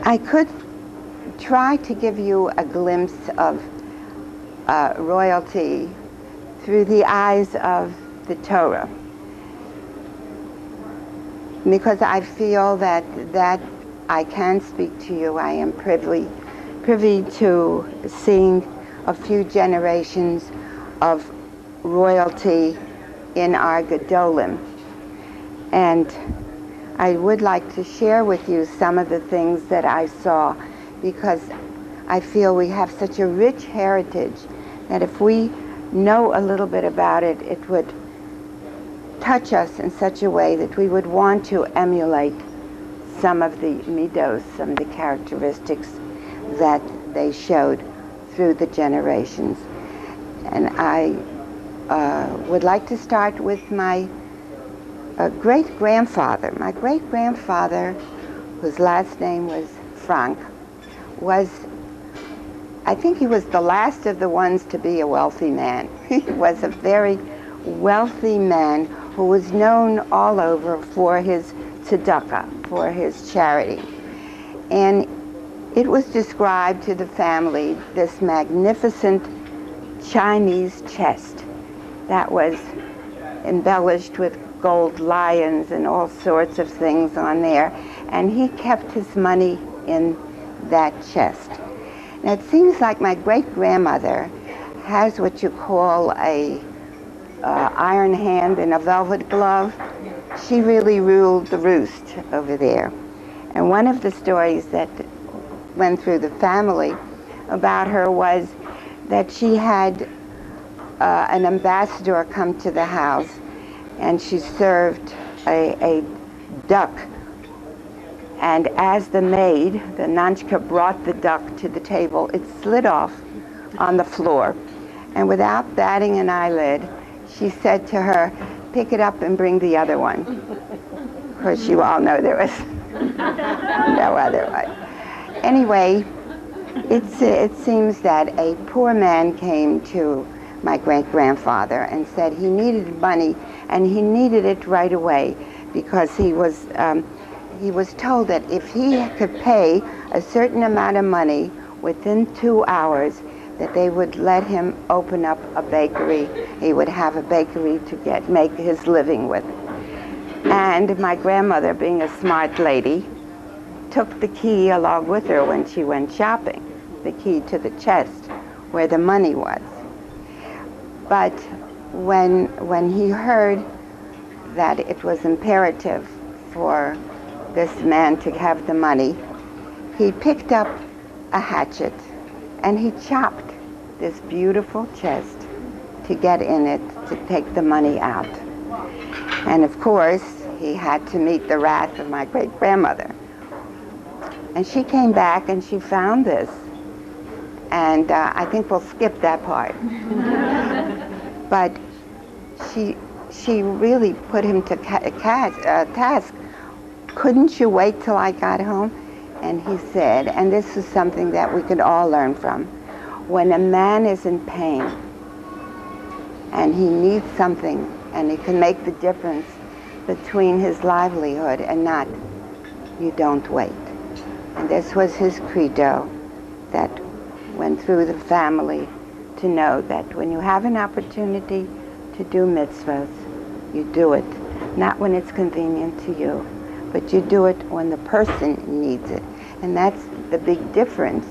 I could try to give you a glimpse of royalty through the eyes of the Torah, because I feel that I can speak to you. I am privy to seeing a few generations of royalty in our Gedolim. And I would like to share with you some of the things that I saw, because I feel we have such a rich heritage that if we know a little bit about it, it would touch us in such a way that we would want to emulate some of the midos, some of the characteristics that they showed through the generations. And I would like to start with my great-grandfather. My great-grandfather, whose last name was Frank, I think he was the last of the ones to be a wealthy man. He was a very wealthy man who was known all over for his tzedakah, for his charity. And it was described to the family, this magnificent Chinese chest that was embellished with gold lions and all sorts of things on there. And he kept his money in that chest. Now it seems like my great-grandmother has what you call a iron hand and a velvet glove. She really ruled the roost over there. And one of the stories that went through the family about her was that she had an ambassador come to the house, and she served a duck. And as the maid, the nanchka, brought the duck to the table, it slid off on the floor. And without batting an eyelid, she said to her, "Pick it up and bring the other one." Of course, you all know there was no other one. Anyway, it seems that a poor man came to my great-grandfather and said he needed money, and he needed it right away, because he was told that if he could pay a certain amount of money within 2 hours, that they would let him open up a bakery. He would have a bakery to make his living with. And my grandmother, being a smart lady, took the key along with her when she went shopping, the key to the chest where the money was. But when he heard that it was imperative for this man to have the money, he picked up a hatchet and he chopped this beautiful chest to get in it, to take the money out. And of course, he had to meet the wrath of my great-grandmother. And she came back and she found this. And I think we'll skip that part. But she really put him to task. "Couldn't you wait till I got home?" And he said, and this is something that we could all learn from, when a man is in pain and he needs something and it can make the difference between his livelihood and not, you don't wait. And this was his credo that went through the family, to know that when you have an opportunity to do mitzvahs, you do it. Not when it's convenient to you, but you do it when the person needs it. And that's the big difference,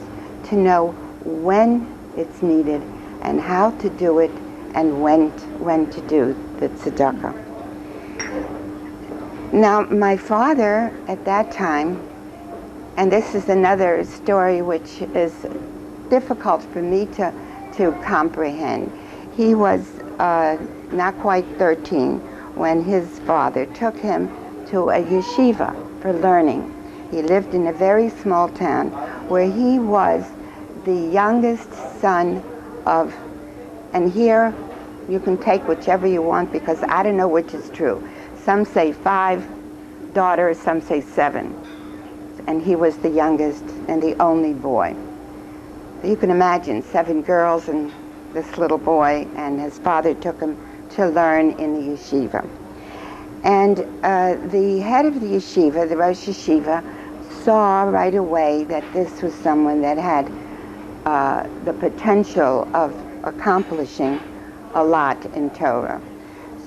to know when it's needed and how to do it and when to do the tzedakah. Now, my father at that time, and this is another story which is difficult for me to comprehend. He was not quite 13 when his father took him to a yeshiva for learning. He lived in a very small town where he was the youngest son of, and here you can take whichever you want because I don't know which is true. Some say 5 daughters, some say 7. And he was the youngest and the only boy. You can imagine 7 girls and this little boy, and his father took him to learn in the yeshiva. And the head of the yeshiva, the Rosh Yeshiva, saw right away that this was someone that had the potential of accomplishing a lot in Torah.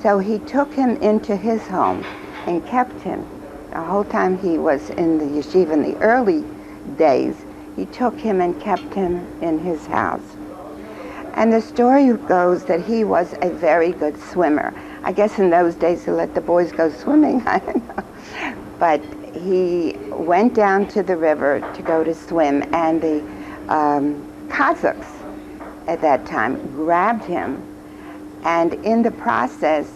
So he took him into his home and kept him. The whole time he was in the yeshiva in the early days, he took him and kept him in his house. And the story goes that he was a very good swimmer. I guess in those days they let the boys go swimming, I don't know. But he went down to the river to go to swim, and the Kazakhs at that time grabbed him, and in the process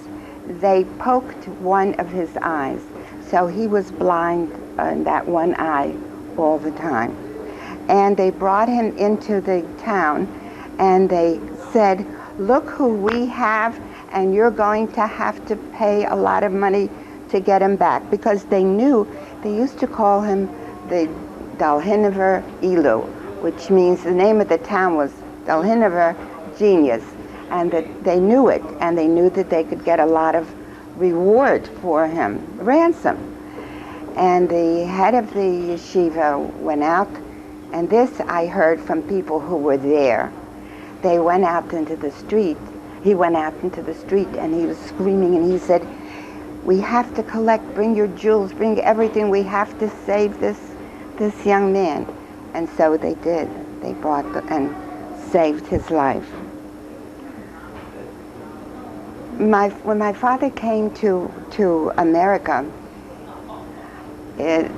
they poked one of his eyes. So he was blind in that one eye all the time. And they brought him into the town, and they said, look who we have, and you're going to have to pay a lot of money to get him back. Because they knew, they used to call him the Dalhiniver Ilu, which means the name of the town was Dalhiniver Genius. And that they knew it, and they knew that they could get a lot of reward for him, ransom. And the head of the yeshiva went out, and this I heard from people who were there. They went out into the street. He went out into the street, and he was screaming, and he said, we have to collect, bring your jewels, bring everything, we have to save this young man. And so they did. They brought and saved his life. When my father came to America,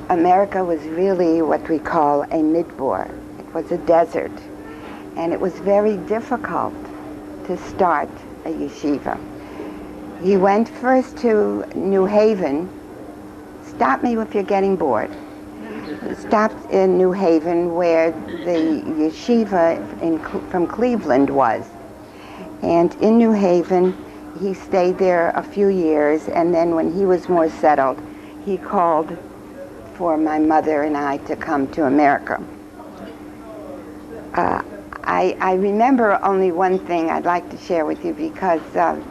America was really what we call a midbar. It was a desert, and it was very difficult to start a yeshiva. He went first to New Haven. Stop me if you're getting bored. Stopped in New Haven, where the yeshiva from Cleveland was. And in New Haven, he stayed there a few years, and then when he was more settled, he called for my mother and I to come to America. I remember only one thing I'd like to share with you, because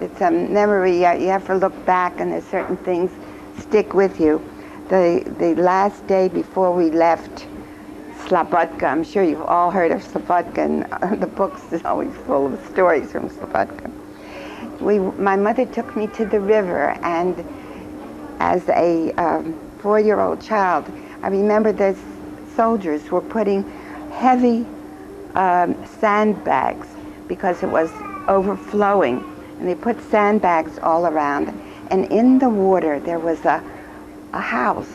it's a memory. You have to look back, and there's certain things stick with you. The last day before we left Slobodka, I'm sure you've all heard of Slobodka, and the books is always full of stories from Slobodka. My mother took me to the river, and as a 4-year-old child, I remember the soldiers were putting heavy sandbags, because it was overflowing, and they put sandbags all around, and in the water there was a house,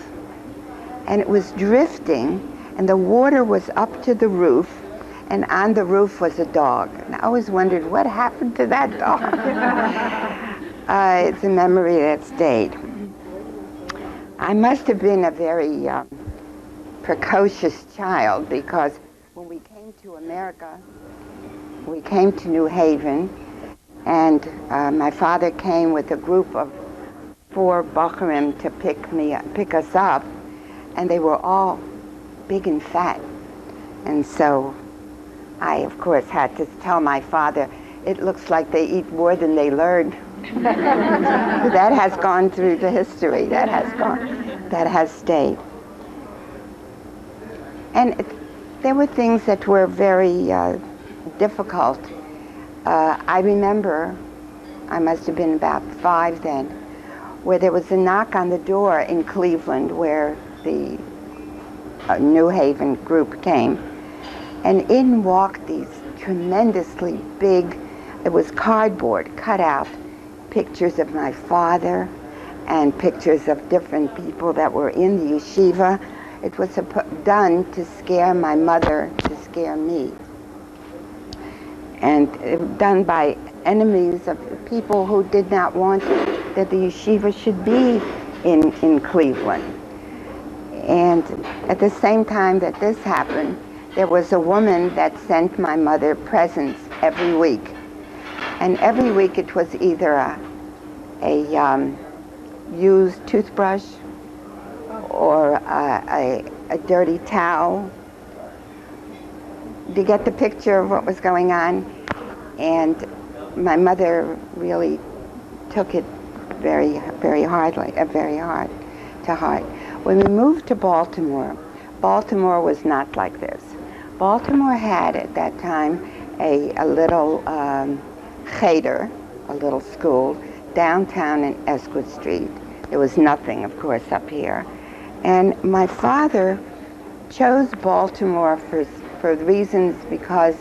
and it was drifting, and the water was up to the roof, and on the roof was a dog. And I always wondered what happened to that dog. It's a memory that stayed. I must have been a very precocious child, because when we came to America, we came to New Haven, and my father came with a group of 4 Bachurim to pick us up, and they were all big and fat. And so I, of course, had to tell my father, it looks like they eat more than they learn. That has gone through the history. That has stayed. And there were things that were very difficult. I remember, I must have been about 5 then, where there was a knock on the door in Cleveland, where the New Haven group came. And in walked these tremendously big, it was cardboard cut out, pictures of my father and pictures of different people that were in the yeshiva. It was done to scare my mother, to scare me. And it was done by enemies of people who did not want that the yeshiva should be in Cleveland. And at the same time that this happened, there was a woman that sent my mother presents every week. And every week it was either a used toothbrush or a dirty towel. To get the picture of what was going on. And my mother really took it very, very hard to heart. When we moved to Baltimore, Baltimore was not like this. Baltimore had at that time a little cheder, a little school, downtown in Esquith Street. There was nothing, of course, up here. And my father chose Baltimore for reasons because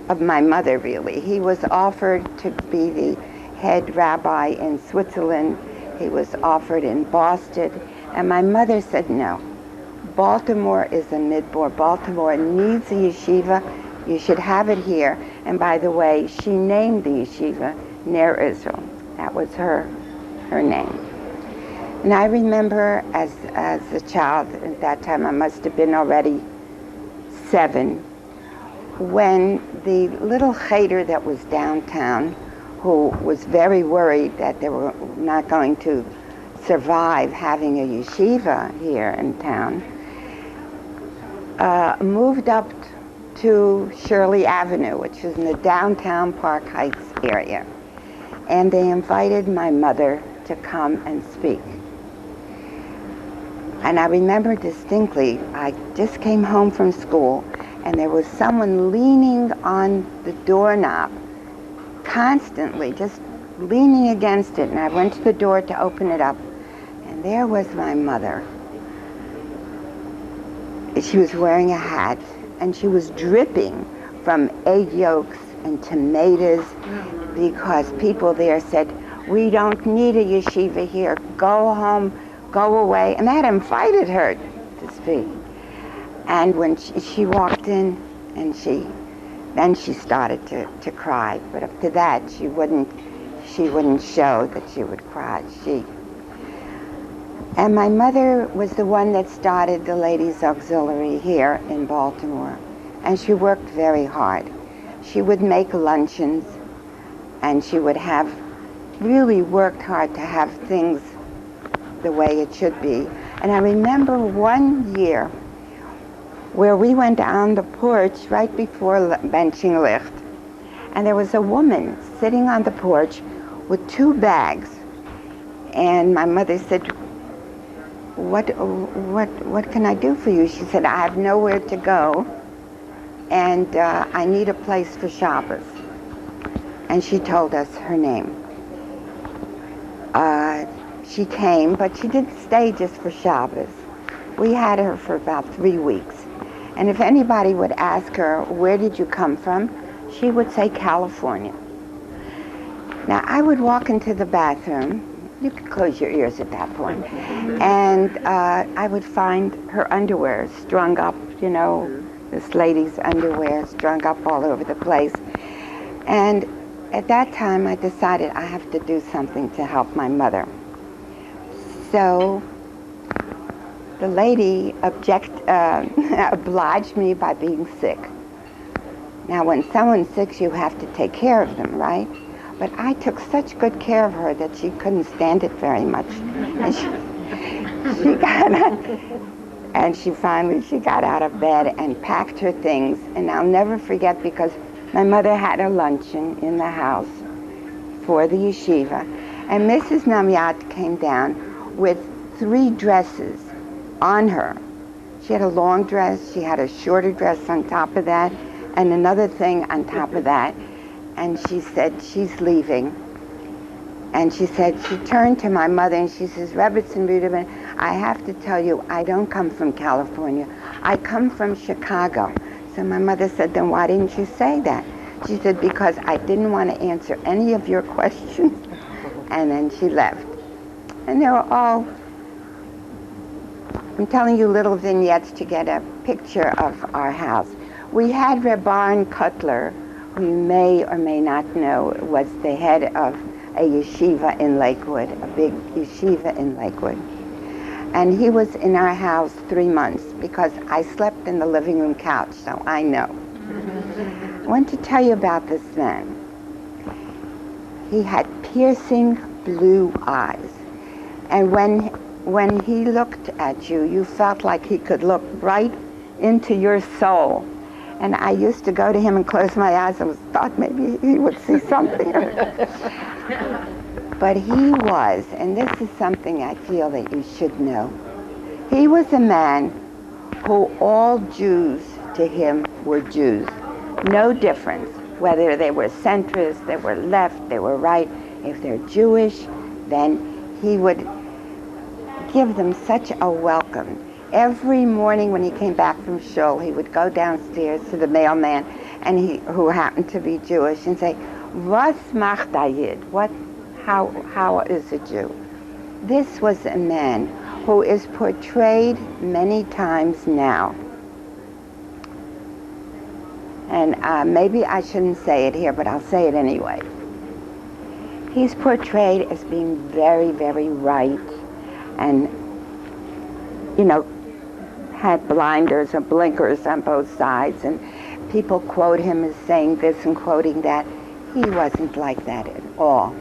of my mother, really. He was offered to be the head rabbi in Switzerland. He was offered in Boston. And my mother said, no. Baltimore is a midbar. Baltimore needs a yeshiva. You should have it here. And by the way, she named the yeshiva Ner Israel. That was her name. And I remember as a child, at that time I must have been already 7, when the little cheder that was downtown, who was very worried that they were not going to survive having a yeshiva here in town, moved up to Shirley Avenue, which is in the downtown Park Heights area. And they invited my mother to come and speak. And I remember distinctly, I just came home from school, and there was someone leaning on the doorknob, constantly, just leaning against it. And I went to the door to open it up, and there was my mother. She was wearing a hat, and she was dripping from egg yolks and tomatoes, because people there said, we don't need a yeshiva here, go home, go away. And that invited her to speak. And when she walked in, and then she started to cry. But up to that, she wouldn't show that she would cry. And my mother was the one that started the Ladies Auxiliary here in Baltimore. And she worked very hard. She would make luncheons, and she would have really worked hard to have things the way it should be. And I remember one year where we went on the porch right before benching licht, and there was a woman sitting on the porch with 2 bags. And my mother said, what can I do for you? She said, I have nowhere to go, and I need a place for Shabbos. And she told us her name. She came, but she didn't stay just for Shabbos. We had her for about 3 weeks. And if anybody would ask her, where did you come from? She would say California. Now, I would walk into the bathroom. You could close your ears at that point. And I would find her underwear strung up, this lady's underwear strung up all over the place. And at that time, I decided I have to do something to help my mother. So the lady obliged me by being sick. Now, when someone's sick, you have to take care of them, right? But I took such good care of her that she couldn't stand it very much. And she got out of bed and packed her things. And I'll never forget, because my mother had a luncheon in the house for the yeshiva. And Mrs. Namyat came down with 3 dresses on her. She had a long dress, she had a shorter dress on top of that, and another thing on top of that. And she said, she's leaving. And she turned to my mother and she says, Rebbetzens Vision, I have to tell you, I don't come from California. I come from Chicago. So my mother said, then why didn't you say that? She said, because I didn't want to answer any of your questions. And then she left. And they were all, I'm telling you little vignettes to get a picture of our house. We had Rabban Cutler, who you may or may not know was the head of a yeshiva in Lakewood, a big yeshiva in Lakewood. And he was in our house 3 months because I slept in the living room couch, so I know. I want to tell you about this man. He had piercing blue eyes. And when he looked at you, you felt like he could look right into your soul. And I used to go to him and close my eyes and thought maybe he would see something. But he was, and this is something I feel that you should know, he was a man who all Jews to him were Jews. No difference whether they were centrist, they were left, they were right. If they're Jewish, then he would give them such a welcome. Every morning when he came back from shul, he would go downstairs to the mailman, and who happened to be Jewish, and say, "Was macht a Yid? How is a Jew?" This was a man who is portrayed many times now. And maybe I shouldn't say it here, but I'll say it anyway. He's portrayed as being very, very right, and, had blinders or blinkers on both sides, and people quote him as saying this and quoting that. He wasn't like that at all.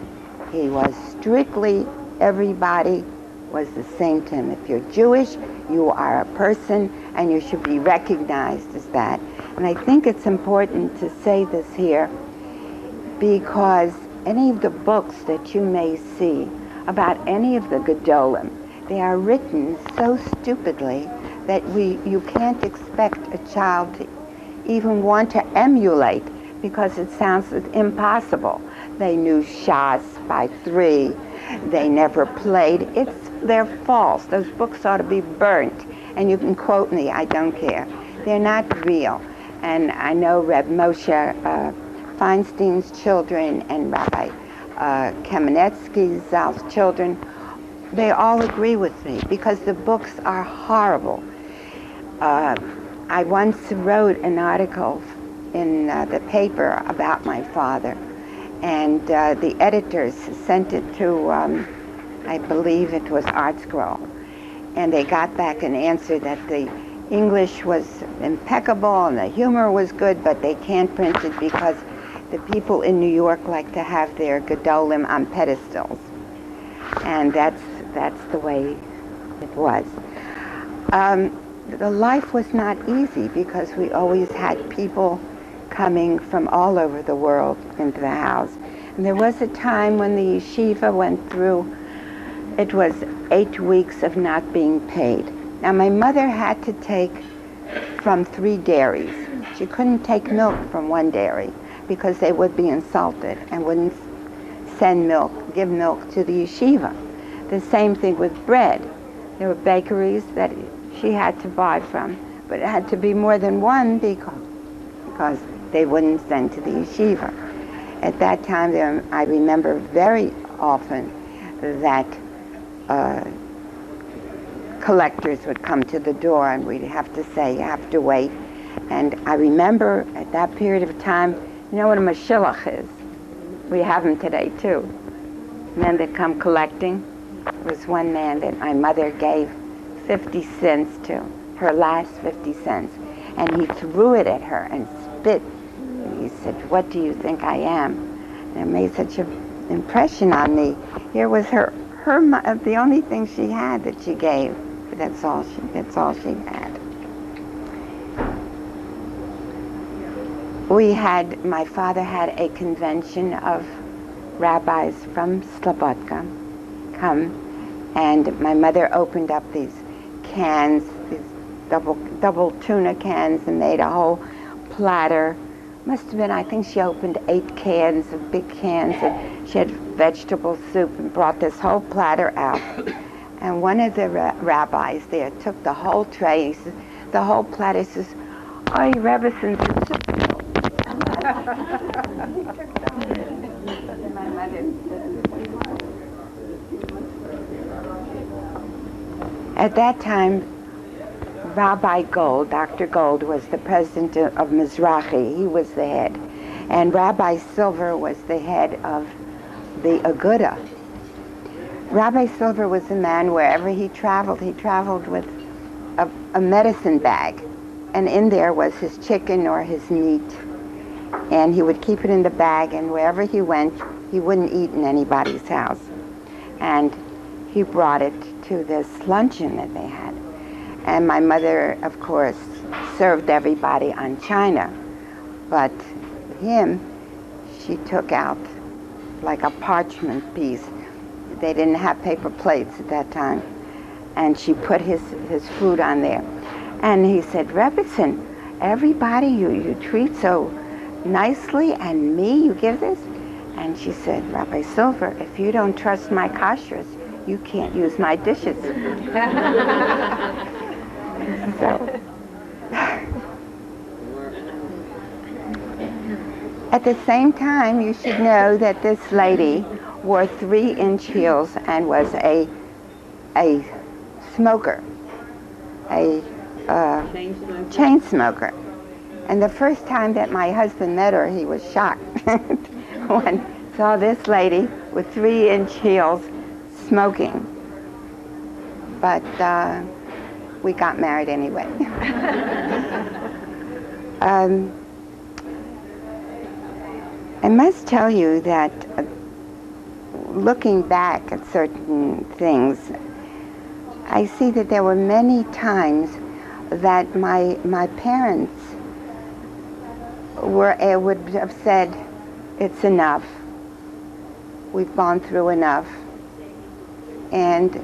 He was strictly, everybody was the same to him. If you're Jewish, you are a person, and you should be recognized as that. And I think it's important to say this here, because any of the books that you may see about any of the Gedolim, they are written so stupidly that you can't expect a child to even want to emulate, because it sounds impossible. They knew Shas by 3. They never played. They're false. Those books ought to be burnt. And you can quote me, I don't care. They're not real. And I know Reb Moshe Feinstein's children and Rabbi Kamenetsky's children, they all agree with me, because the books are horrible. I once wrote an article in the paper about my father, and the editors sent it to, I believe it was Art Scroll, and they got back an answer that the English was impeccable and the humor was good, but they can't print it because the people in New York like to have their Gedolim on pedestals. And that's the way it was. The life was not easy, because we always had people coming from all over the world into the house. And there was a time when the yeshiva went through, it was 8 weeks of not being paid. Now my mother had to take from 3 dairies. She couldn't take milk from 1 dairy, because they would be insulted and wouldn't give milk to the yeshiva. The same thing with bread. There were bakeries that she had to buy from, but it had to be more than 1 because they wouldn't send to the yeshiva. At that time, I remember very often that collectors would come to the door, and we'd have to say, you have to wait. And I remember at that period of time, you know what a mashilach is? We have them today too. Men that come collecting. There was one man that my mother gave 50 cents to, her last 50 cents. And he threw it at her and spit. And he said, "What do you think I am?" And it made such an impression on me. Here was her the only thing she had that she gave. But that's all she had. My father had a convention of rabbis from Slobodka come, and my mother opened up these cans, these double tuna cans, and made a whole platter. Must have been, I think she opened 8 cans of big cans, and she had vegetable soup and brought this whole platter out. And one of the rabbis there took the whole tray, he says, the whole platter, he says, "Oh, Rebbetzens, it's just..." At that time, Rabbi Gold, Dr. Gold, was the president of Mizrahi. He was the head. And Rabbi Silver was the head of the Aguda. Rabbi Silver was a man, wherever he traveled with a medicine bag. And in there was his chicken or his meat. And he would keep it in the bag, and wherever he went, he wouldn't eat in anybody's house. And he brought it to this luncheon that they had. And my mother, of course, served everybody on china. But him, she took out like a parchment piece. They didn't have paper plates at that time. And she put his food on there. And he said, Rebbetzen, everybody you treat so nicely, and me, you give this? And she said, Rabbi Silver, if you don't trust my kashrus, you can't use my dishes. So, at the same time, you should know that this lady wore 3-inch heels and was a smoker, a chain smoker. And the first time that my husband met her, he was shocked when he saw this lady with 3-inch heels smoking. But we got married anyway. I must tell you that looking back at certain things, I see that there were many times that my parents would have said, it's enough, we've gone through enough, and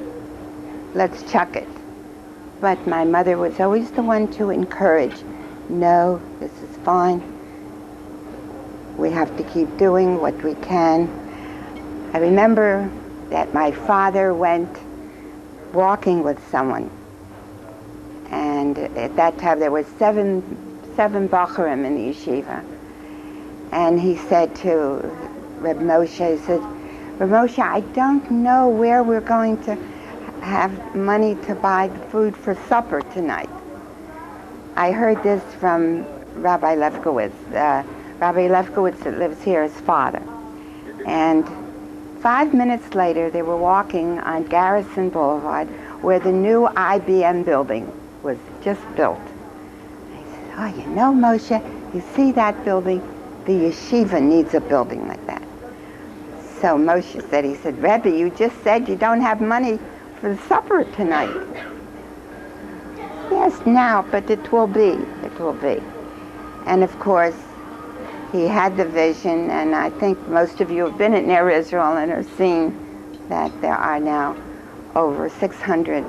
let's chuck it. But my mother was always the one to encourage, no, this is fine, we have to keep doing what we can. I remember that my father went walking with someone, and at that time there were seven bachurim in the yeshiva, and he said to Reb Moshe, he said, Reb Moshe, I don't know where we're going to have money to buy food for supper tonight. I heard this from Rabbi Lefkowitz. Rabbi Lefkowitz that lives here, his father. And 5 minutes later, they were walking on Garrison Boulevard where the new IBM building was just built. I said, oh, you know, Moshe, you see that building? The yeshiva needs a building like that. So Moshe said, he said, Rebbe, you just said you don't have money for the supper tonight. Yes, now, but it will be. It will be. And of course, he had the vision, and I think most of you have been at Ner Israel and have seen that there are now over 600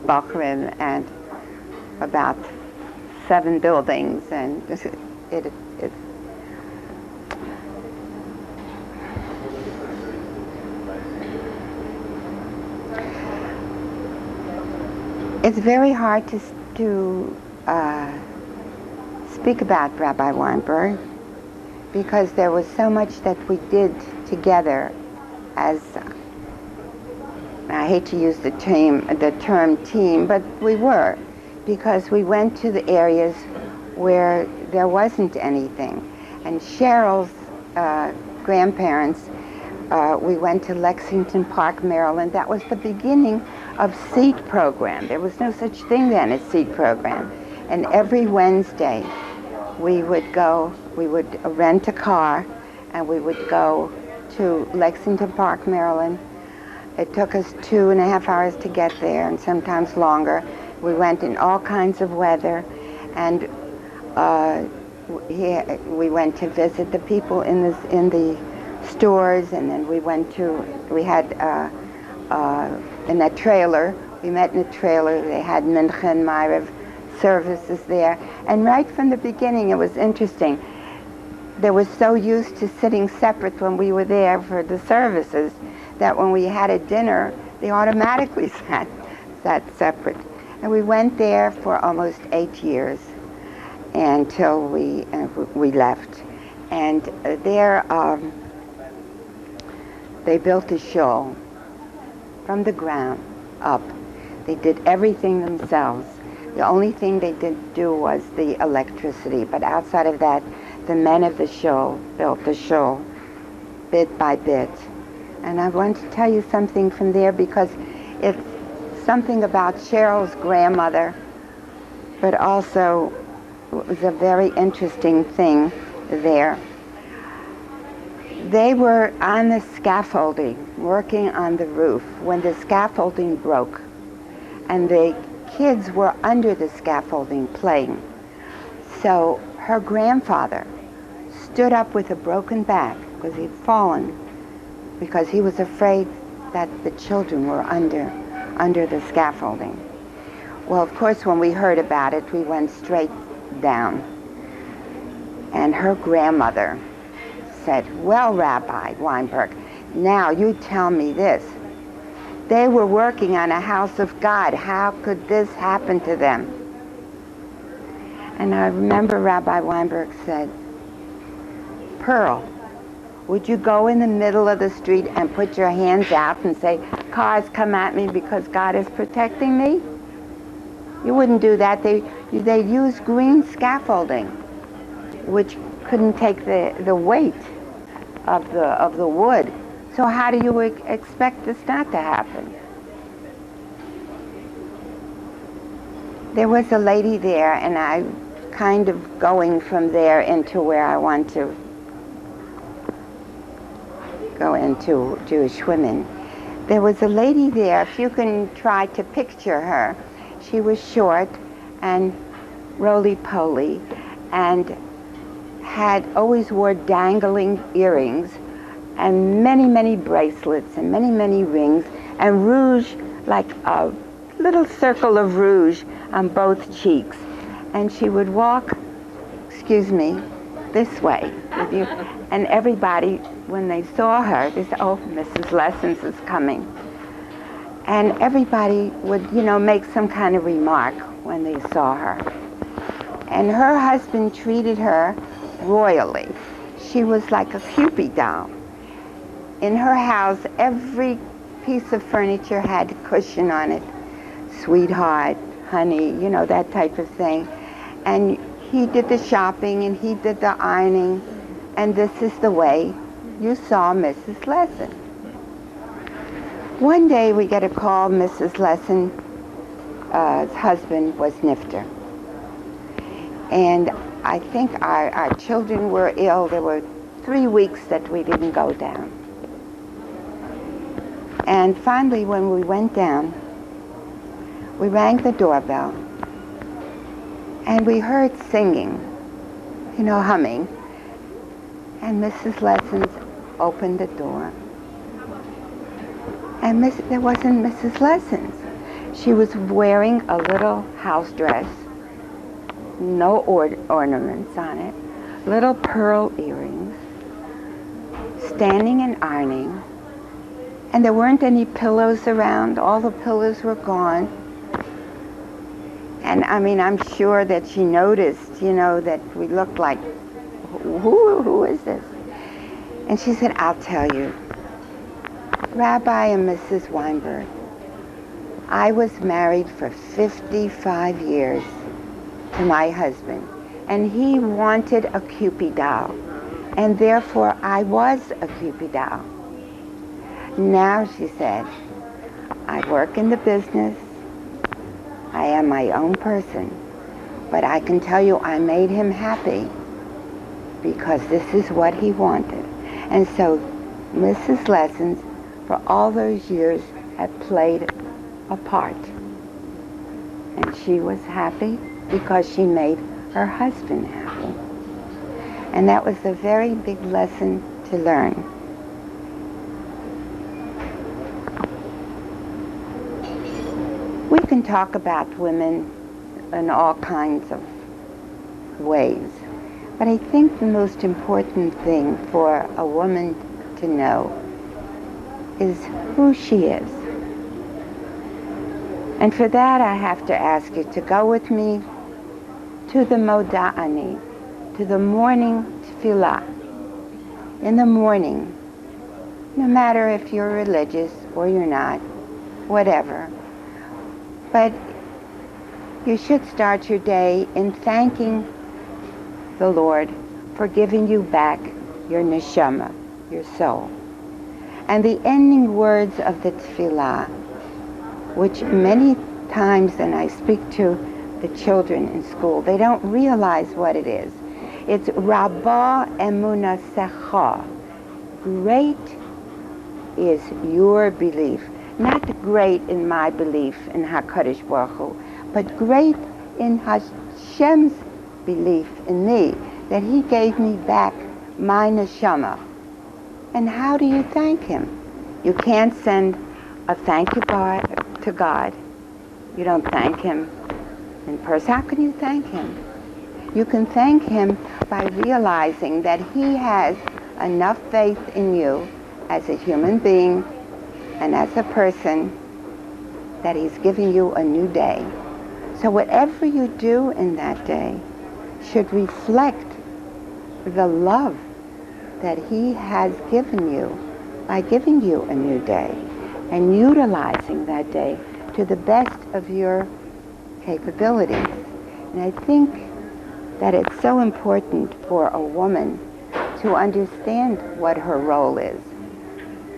Bachrim and about 7 buildings, and it's very hard to speak about Rabbi Weinberg, because there was so much that we did together as, I hate to use the term team, but we were, because we went to the areas where there wasn't anything. And Cheryl's grandparents, we went to Lexington Park, Maryland. That was the beginning of seed program. There was no such thing then as seed program. And every Wednesday, we would rent a car, and we would go to Lexington Park, Maryland. It took us 2.5 hours to get there, and sometimes longer. We went in all kinds of weather, and we went to visit the people in the stores, and then we had in a trailer. We met in a trailer. They had Mincha and Ma'ariv services there, and right from the beginning it was interesting. They were so used to sitting separate when we were there for the services that when we had a dinner, they automatically sat separate. And we went there for almost 8 years until we left. And there they built a shul from the ground up. They did everything themselves. The only thing they didn't do was the electricity, but outside of that, the men of the shul built the shul bit by bit. And I want to tell you something from there, because it's something about Cheryl's grandmother, but also it was a very interesting thing there. They were on the scaffolding, working on the roof, when the scaffolding broke, and the kids were under the scaffolding playing. So her grandfather stood up with a broken back because he'd fallen, because he was afraid that the children were under the scaffolding. Well, of course, when we heard about it, we went straight down. And her grandmother said, well, Rabbi Weinberg, now you tell me this. They were working on a house of God. How could this happen to them? And I remember Rabbi Weinberg said, Pearl, would you go in the middle of the street and put your hands out and say, cars come at me because God is protecting me? You wouldn't do that. They used green scaffolding, which couldn't take the weight of the wood. So how do you expect this not to happen? There was a lady there, and I kind of going from there into where I want to go into Jewish women. There was a lady there, if you can try to picture her. She was short and roly-poly and always wore dangling earrings and many, many bracelets and many, many rings and rouge, like a little circle of rouge on both cheeks. And she would walk, excuse me, this way with you. And everybody, when they saw her, they said, oh, Mrs. Lessons is coming. And everybody would, make some kind of remark when they saw her. And her husband treated her royally. She was like a Cupid doll. In her house, every piece of furniture had a cushion on it. Sweetheart, honey, that type of thing. And he did the shopping and he did the ironing. And this is the way you saw Mrs. Lesson. One day we get a call, Mrs. Lesson's husband was Nifter. And I think our children were ill. There were 3 weeks that we didn't go down. And finally, when we went down, we rang the doorbell. And we heard singing, humming. And Mrs. Lessons opened the door. And there wasn't Mrs. Lessons. She was wearing a little house dress, no ornaments on it, little pearl earrings, standing and ironing. And there weren't any pillows around. All the pillows were gone. And I'm sure that she noticed, that we looked like, who is this? And she said, I'll tell you. Rabbi and Mrs. Weinberg, I was married for 55 years to my husband, and he wanted a Cupid doll, and therefore I was a Cupid doll. Now, she said, I work in the business, I am my own person, but I can tell you I made him happy because this is what he wanted. And so Mrs. Lessons, for all those years, had played a part. And she was happy because she made her husband happy. And that was a very big lesson to learn. We can talk about women in all kinds of ways, but I think the most important thing for a woman to know is who she is. And for that, I have to ask you to go with me to the Moda'ani, to the morning tefillah. In the morning, no matter if you're religious or you're not, whatever. But you should start your day in thanking the Lord for giving you back your neshama, your soul. And the ending words of the tefillah, which many times, and I speak to the children in school, they don't realize what it is. It's Rabbah emunasecha. Great is your belief. Not great in my belief in HaKadosh Baruch Hu, but great in Hashem's belief in me, that he gave me back my neshama. And how do you thank him? You can't send a thank you to God You don't thank him in person. How can you thank him? You can thank him by realizing that he has enough faith in you as a human being and as a person that he's giving you a new day. So whatever you do in that day should reflect the love that he has given you by giving you a new day and utilizing that day to the best of your capabilities. And I think that it's so important for a woman to understand what her role is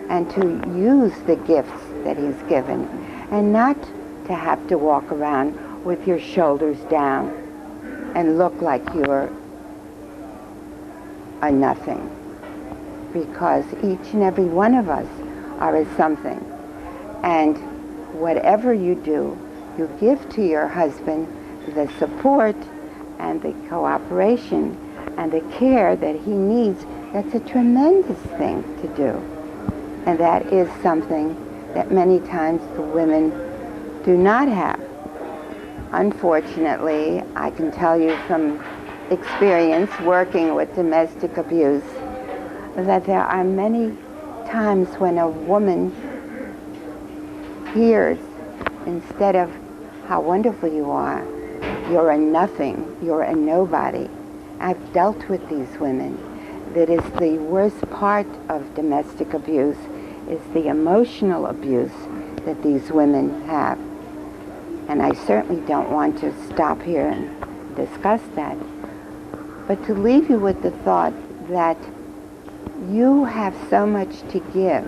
and to use the gifts that he's given and not to have to walk around with your shoulders down and look like you're a nothing, because each and every one of us are a something. And whatever you do, you give to your husband the support and the cooperation and the care that he needs. That's a tremendous thing to do. And that is something that many times the women do not have. Unfortunately, I can tell you from experience working with domestic abuse that there are many times when a woman hears, instead of how wonderful you are, you're a nothing, you're a nobody. I've dealt with these women. That is the worst part of domestic abuse, is the emotional abuse that these women have. And I certainly don't want to stop here and discuss that, but to leave you with the thought that you have so much to give.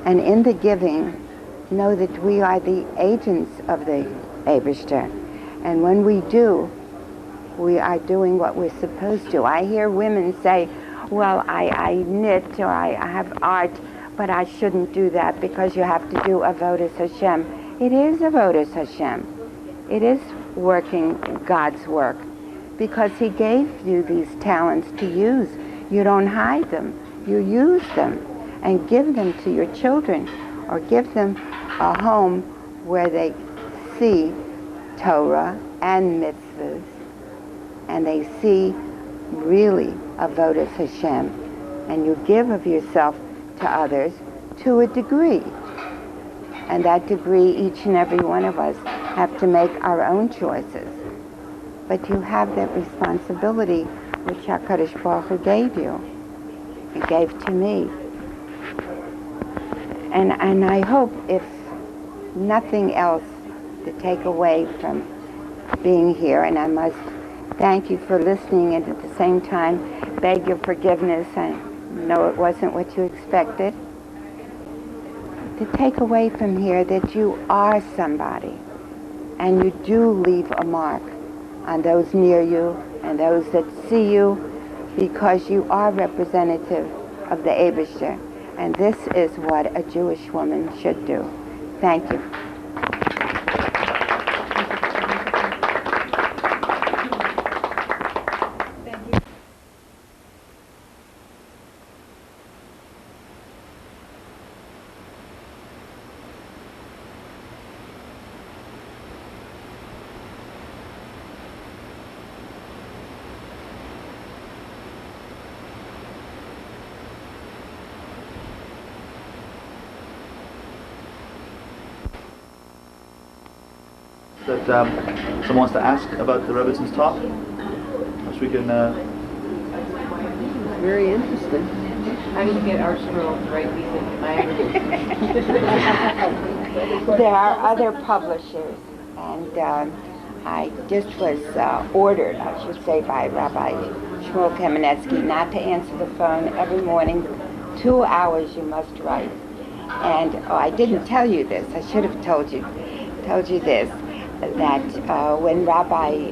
And in the giving, know that we are the agents of the Eibishter. And when we do, we are doing what we're supposed to. I hear women say, well, I knit or I have art, but I shouldn't do that because you have to do avodas Hashem. It is avodas Hashem. It is working God's work, because he gave you these talents to use. You don't hide them. You use them and give them to your children, or give them a home where they see Torah and mitzvahs, and they see really avodas Hashem, and you give of yourself to others to a degree. And that degree, each and every one of us have to make our own choices. But you have that responsibility which HaKadosh Baruch Hu gave you. He gave to me. And I hope, if nothing else, to take away from being here, and I must thank you for listening and at the same time beg your forgiveness. I know it wasn't what you expected. To take away from here that you are somebody, and you do leave a mark on those near you and those that see you, because you are representative of the Eibishter. And this is what a Jewish woman should do. Thank you. That someone wants to ask about the Rebbetzens talk, which we can. Very interesting. How do you get our scroll to write these in languages? There are other publishers, and I just was ordered, I should say, by Rabbi Shmuel Kamenetsky not to answer the phone every morning. 2 hours you must write. And I didn't tell you this. I should have told you this. That when Rabbi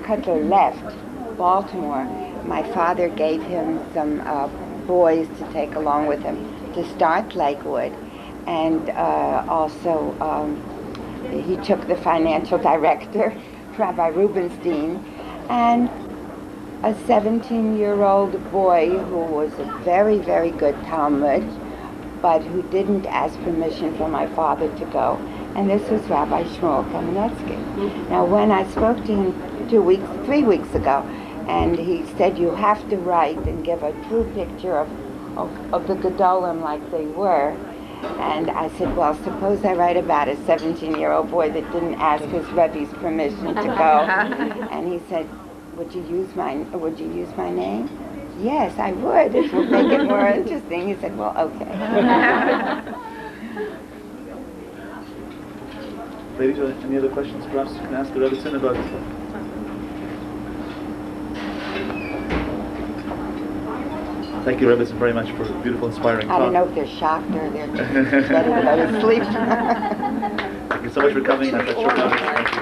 Cutler left Baltimore, my father gave him some boys to take along with him to start Lakewood, and also he took the financial director, Rabbi Rubenstein, and a 17-year-old boy who was a very, very good Talmud, but who didn't ask permission for my father to go. And this was Rabbi Shmuel Kamenetsky. Now, when I spoke to him 3 weeks ago, and he said, you have to write and give a true picture of the Gedolim like they were. And I said, well, suppose I write about a 17-year-old boy that didn't ask his Rebbe's permission to go. And he said, would you use my name? Yes, I would. It would make it more interesting. He said, well, okay. Ladies, any other questions perhaps you can ask the Rebbetzin about? Thank you, Rebbetzin, very much for a beautiful, inspiring talk. I don't know if they're shocked or they're ready to go to sleep. Thank you so much for coming. Thank you.